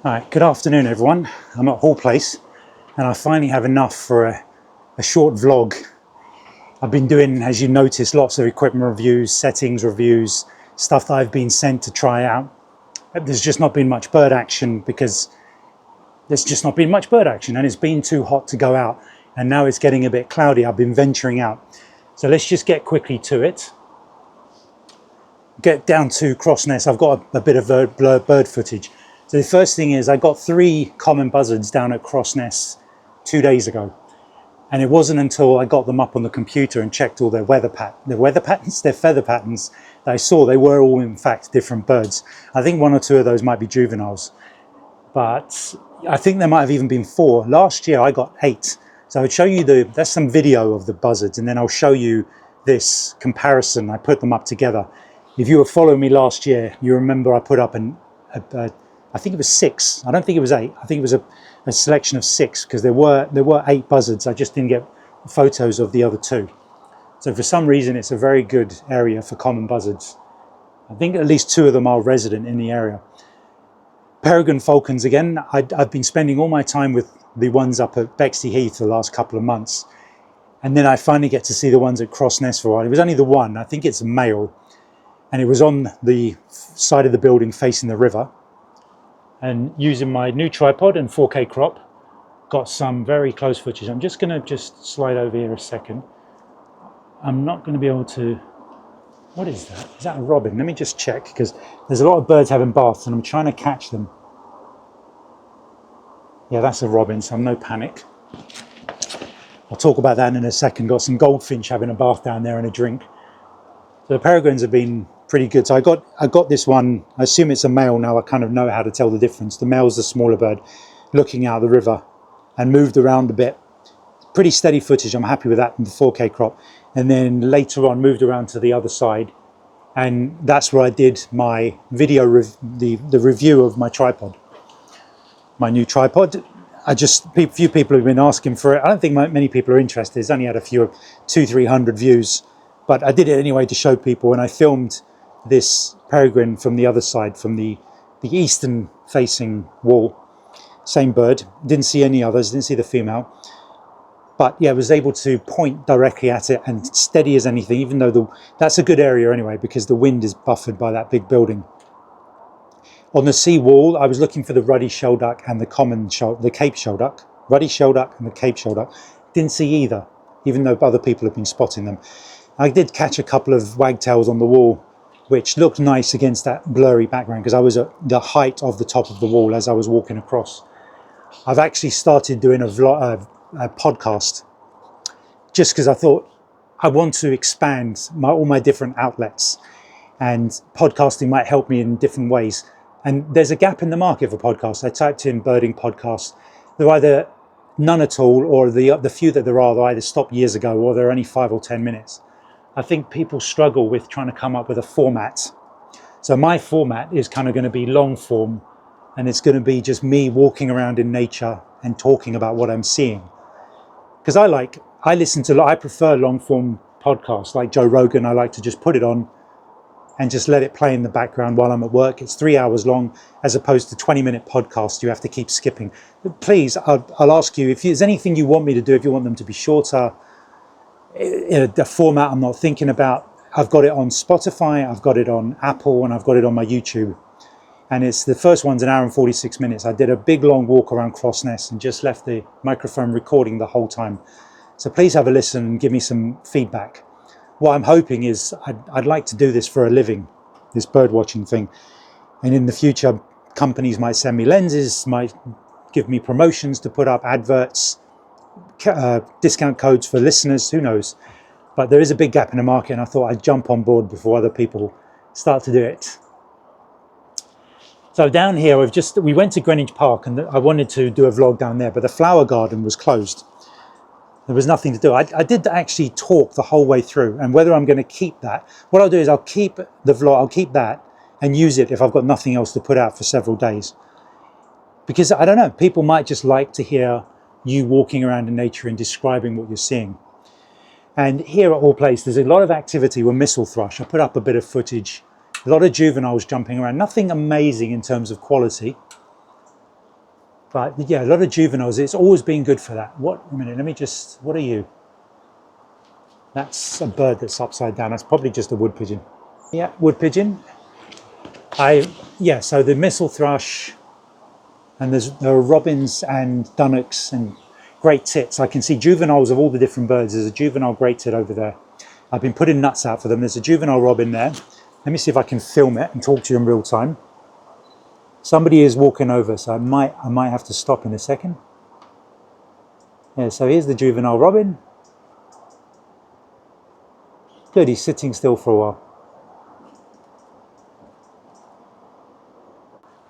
Alright, good afternoon everyone. I'm at Hall Place and I finally have enough for a short vlog. I've been doing, as you noticed, lots of equipment reviews, settings reviews, stuff that I've been sent to try out. There's just not been much bird action because and it's been too hot to go out, and now it's getting a bit cloudy. I've been venturing out. So let's just get quickly to it. Get down to Crossness. I've got a bit of bird footage. So the first thing is I got 3 common buzzards down at Crossness 2 days ago. And it wasn't until I got them up on the computer and checked all their feather patterns that I saw they were all in fact different birds. I think 1 or 2 of those might be juveniles, but I think there might have even been 4. Last year I got 8. So I would show you that's some video of the buzzards, and then I'll show you this comparison. I put them up together. If you were following me last year, you remember I put up I think it was 6. I don't think it was 8. I think it was a selection of 6 because there were 8 buzzards. I just didn't get photos of the other 2. So for some reason, it's a very good area for common buzzards. I think at least 2 of them are resident in the area. Peregrine falcons again. I've been spending all my time with the ones up at Bexleyheath the last couple of months. And then I finally get to see the ones at Crossness for a while. It was only the one. I think it's a male. And it was on the side of the building facing the river. And using my new tripod and 4K crop, got some very close footage. I'm just going to slide over here a second. I'm not going to be able to... What is that? Is that a robin? Let me just check, because there's a lot of birds having baths and I'm trying to catch them. Yeah, that's a robin, so no panic. I'll talk about that in a second. Got some goldfinch having a bath down there and a drink. So the peregrines have been pretty good. So I got this one. I assume it's a male now. I kind of know how to tell the difference. The male's the smaller bird looking out of the river, and moved around a bit. Pretty steady footage. I'm happy with that in the 4K crop. And then later on moved around to the other side, and that's where I did my video the review of my tripod, my new tripod. Few people have been asking for it. I don't think many people are interested. It's only had a few 200-300 views, but I did it anyway to show people. And I filmed this peregrine from the other side, from the eastern facing wall. Same bird. Didn't see any others, didn't see the female. But yeah, was able to point directly at it and steady as anything, even though that's a good area anyway, because the wind is buffered by that big building. On the sea wall, I was looking for the ruddy shelduck and the Cape shelduck. Ruddy shelduck and the Cape shelduck. Didn't see either, even though other people have been spotting them. I did catch a couple of wagtails on the wall, which looked nice against that blurry background, because I was at the height of the top of the wall as I was walking across. I've actually started doing a podcast, just because I thought I want to expand all my different outlets, and podcasting might help me in different ways. And there's a gap in the market for podcasts. I typed in birding podcasts. There are either none at all, or the few that there are, they either stopped years ago or they're only 5 or 10 minutes. I think people struggle with trying to come up with a format. So my format is kind of going to be long form, and it's going to be just me walking around in nature and talking about what I'm seeing. Because I prefer long form podcasts like Joe Rogan. I like to just put it on and just let it play in the background while I'm at work. It's 3 hours long, as opposed to 20-minute podcasts you have to keep skipping. But please, I'll ask you, if there's anything you want me to do, if you want them to be shorter, in a format I'm not thinking about, I've got it on Spotify, I've got it on Apple, and I've got it on my YouTube. And it's the first one's 1 hour and 46 minutes. I did a big long walk around Crossness and just left the microphone recording the whole time. So please have a listen and give me some feedback. What I'm hoping is I'd like to do this for a living, this bird watching thing. And in the future, companies might send me lenses, might give me promotions to put up, adverts, discount codes for listeners, who knows. But there is a big gap in the market, and I thought I'd jump on board before other people start to do it. So down here, we went to Greenwich Park, and I wanted to do a vlog down there, but the flower garden was closed. There was nothing to do. I did actually talk the whole way through, and whether I'm going to keep that, what I'll do is I'll keep the vlog, I'll keep that and use it if I've got nothing else to put out for several days. Because I don't know, people might just like to hear you walking around in nature and describing what you're seeing. And here at Hall Place, there's a lot of activity with missel thrush. I put up a bit of footage, a lot of juveniles jumping around, nothing amazing in terms of quality. But yeah, a lot of juveniles. It's always been good for that. What, a minute, let me just, what are you? That's a bird that's upside down. That's probably just a wood pigeon. Yeah, wood pigeon. Yeah, so the missel thrush, and there are robins and dunnocks and great tits. I can see juveniles of all the different birds. There's a juvenile great tit over there. I've been putting nuts out for them. There's a juvenile robin there. Let me see if I can film it and talk to you in real time. Somebody is walking over, so I might have to stop in a second. Yeah, so here's the juvenile robin. Good, he's sitting still for a while.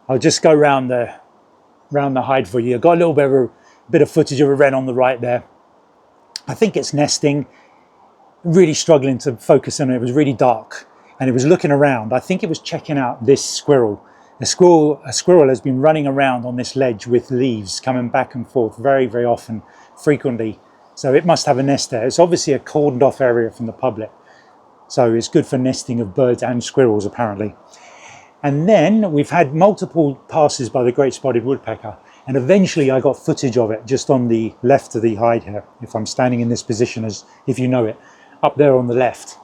I'll just go round the hide for you. I've got a little bit of footage of a wren on the right there. I think it's nesting. Really struggling to focus on it. It was really dark and it was looking around. I think it was checking out this squirrel. A squirrel has been running around on this ledge with leaves coming back and forth very, very often, frequently. So it must have a nest there. It's obviously a cordoned off area from the public. So it's good for nesting of birds and squirrels apparently. And then we've had multiple passes by the great spotted woodpecker. And eventually I got footage of it just on the left of the hide here. If I'm standing in this position, as if you know it, up there on the left.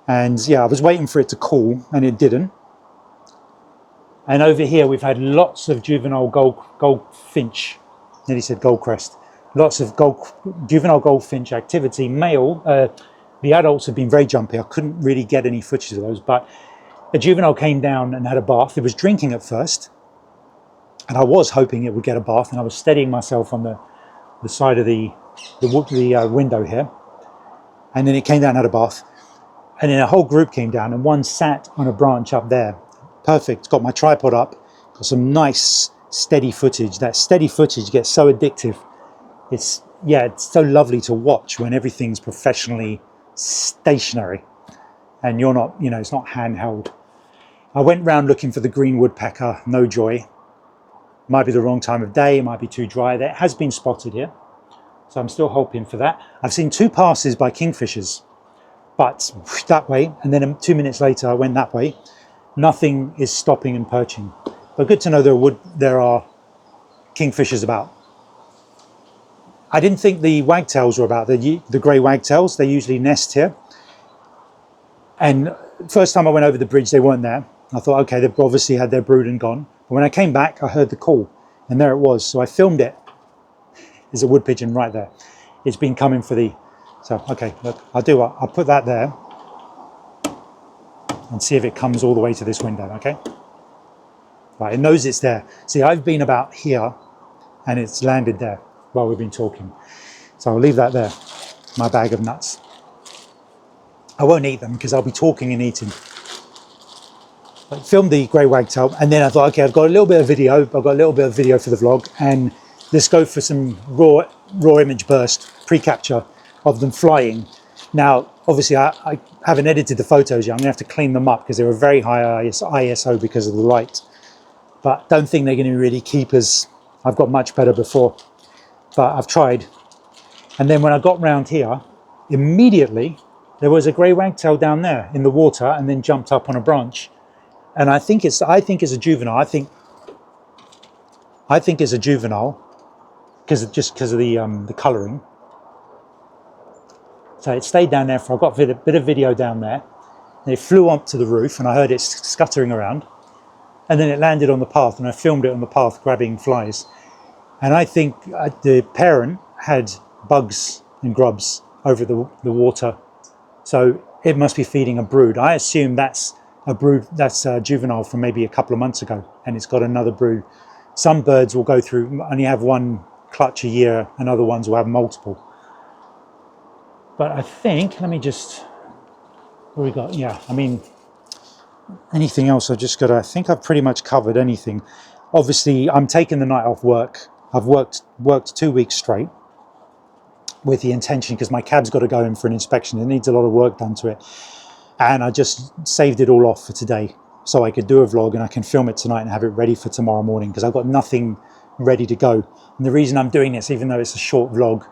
And yeah, I was waiting for it to cool and it didn't. And over here we've had lots of juvenile goldfinch, nearly said goldcrest, lots of juvenile goldfinch activity. Male, the adults have been very jumpy. I couldn't really get any footage of those, but a juvenile came down and had a bath. It was drinking at first, and I was hoping it would get a bath, and I was steadying myself on the side of the window here. And then it came down and had a bath. And then a whole group came down and one sat on a branch up there. Perfect, got my tripod up, got some nice steady footage. That steady footage gets so addictive. It's so lovely to watch when everything's professionally stationary and you're not, it's not handheld. I went round looking for the green woodpecker, no joy. Might be the wrong time of day, it might be too dry. That has been spotted here. So I'm still hoping for that. I've seen 2 passes by kingfishers, but that way, and then 2 minutes later I went that way. Nothing is stopping and perching. But good to know there are kingfishers about. I didn't think the wagtails were about, the grey wagtails. They usually nest here. And first time I went over the bridge, they weren't there. I thought, okay, they've obviously had their brood and gone. But when I came back, I heard the call, and there it was. So I filmed it. There's a wood pigeon right there. It's been coming for so, okay, look, I'll put that there and see if it comes all the way to this window, okay? Right, it knows it's there. See, I've been about here and it's landed there while we've been talking. So I'll leave that there, my bag of nuts. I won't eat them because I'll be talking and eating. I filmed the grey wagtail and then I thought, okay, I've got a little bit of video for the vlog, and let's go for some raw image burst, pre-capture of them flying. Now, obviously I haven't edited the photos yet. I'm gonna have to clean them up because they were very high ISO because of the light. But don't think they're gonna really keep as, I've got much better before, but I've tried. And then when I got round here, immediately there was a grey wagtail down there in the water and then jumped up on a branch. And I think it's a juvenile. I think it's a juvenile because of the colouring. So it stayed down there I got a bit of video down there. And it flew up to the roof and I heard it scuttering around. And then it landed on the path and I filmed it on the path grabbing flies. And I think the parent had bugs and grubs over the water. So it must be feeding a brood. I assume that's a brood, that's a juvenile from maybe a couple of months ago, and it's got another brood. Some birds will go through, only have one clutch a year, and other ones will have multiple. But I think, let me just, what we got? Yeah, I mean, anything else I think I've pretty much covered anything. Obviously, I'm taking the night off work. I've worked 2 weeks straight with the intention, because my cab's got to go in for an inspection. It needs a lot of work done to it. And I just saved it all off for today so I could do a vlog and I can film it tonight and have it ready for tomorrow morning, because I've got nothing ready to go. And the reason I'm doing this, even though it's a short vlog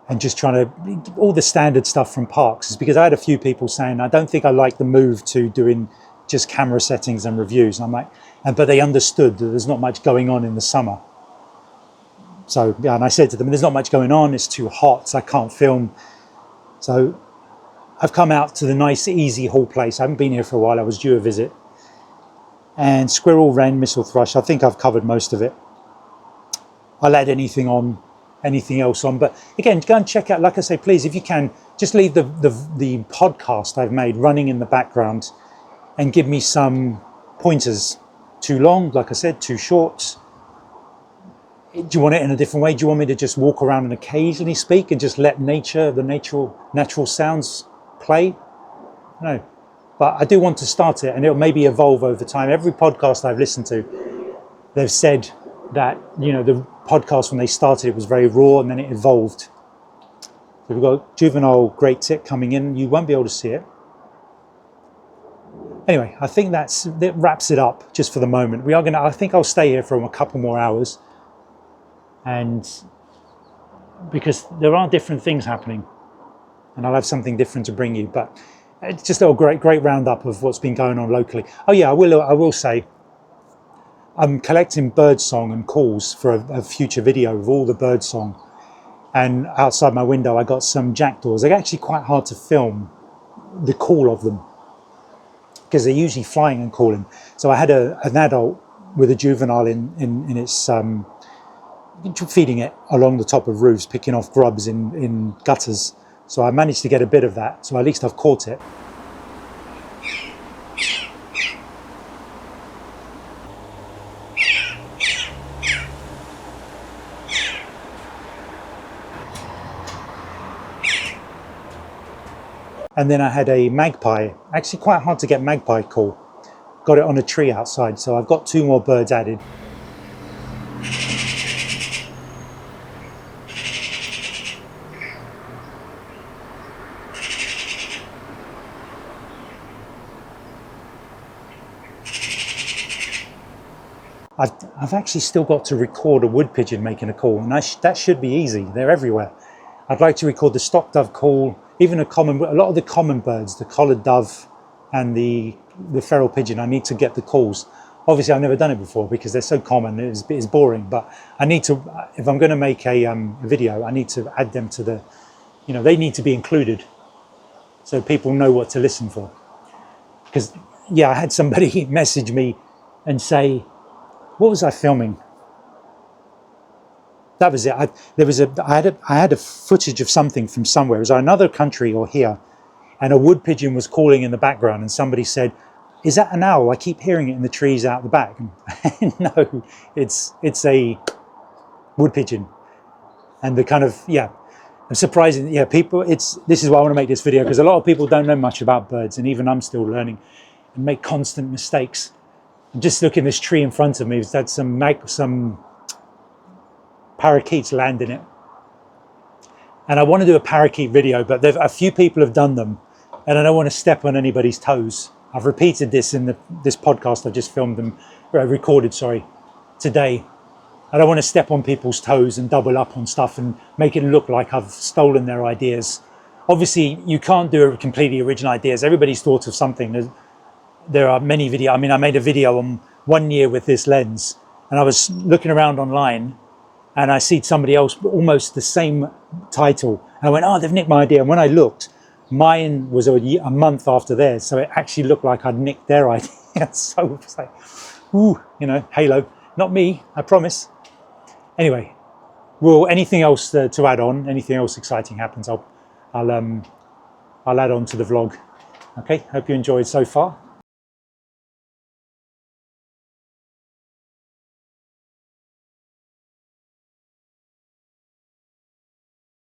and just trying to, all the standard stuff from parks, is because I had a few people saying, I don't think I like the move to doing just camera settings and reviews. And I'm like, but they understood that there's not much going on in the summer. So yeah, and I said to them, there's not much going on, it's too hot, so I can't film. So I've come out to the nice, easy hall place. I haven't been here for a while, I was due a visit. And squirrel, wren, missel thrush, I think I've covered most of it. I'll add anything else on. But again, go and check out, like I say, please, if you can, just leave the podcast I've made running in the background and give me some pointers. Too long, like I said, too short. Do you want it in a different way? Do you want me to just walk around and occasionally speak and just let the natural sounds play? No. But I do want to start it, and it'll maybe evolve over time. Every podcast I've listened to, they've said that, you know, the podcast when they started, it was very raw, and then it evolved. So we've got juvenile great tit coming in. You won't be able to see it. Anyway, I think that wraps it up just for the moment. I think I'll stay here for a couple more hours, and because there are different things happening, and I'll have something different to bring you. But it's just a great roundup of what's been going on locally. Oh yeah, I will say, I'm collecting birdsong and calls for a future video of all the birdsong. And outside my window, I got some jackdaws. They're actually quite hard to film the call of them, because they're usually flying and calling. So I had an adult with a juvenile in its feeding it along the top of roofs, picking off grubs in gutters. So I managed to get a bit of that. So at least I've caught it. And then I had a magpie, actually quite hard to get magpie call. Got it on a tree outside, so I've got 2 more birds added. I've actually still got to record a wood pigeon making a call, and that should be easy. They're everywhere. I'd like to record the stock dove call, even a lot of the common birds, the collared dove and the feral pigeon. I need to get the calls. Obviously, I've never done it before because they're so common. It's boring, but I need to. If I'm going to make a video, I need to add them to the. You know, they need to be included, so people know what to listen for. Because yeah, I had somebody message me and say, "What was I filming?" That was it. I had a footage of something from somewhere. It was another country or here, and a wood pigeon was calling in the background, and somebody said, "Is that an owl? I keep hearing it in the trees out the back." No, it's a wood pigeon. And the kind of, yeah, I'm surprised. Yeah, people. This is why I want to make this video, because a lot of people don't know much about birds, and even I'm still learning and make constant mistakes. Just look at this tree in front of me. It's had some parakeets land in it, and I want to do a parakeet video, but a few people have done them, and I don't want to step on anybody's toes. I've repeated this in this podcast I've just recorded today. I don't want to step on people's toes and double up on stuff and make it look like I've stolen their ideas. Obviously, you can't do a completely original ideas. Everybody's thought of something. There are many videos. I mean, I made a video on 1 year with this lens, and I was looking around online, and I see somebody else almost the same title, and I went, "Oh, they've nicked my idea." And when I looked, mine was a month after theirs, so it actually looked like I'd nicked their idea. So it's like, ooh, you know, halo. Not me, I promise. Anyway, well, anything else to add on? Anything else exciting happens, I'll add on to the vlog. Okay, hope you enjoyed so far.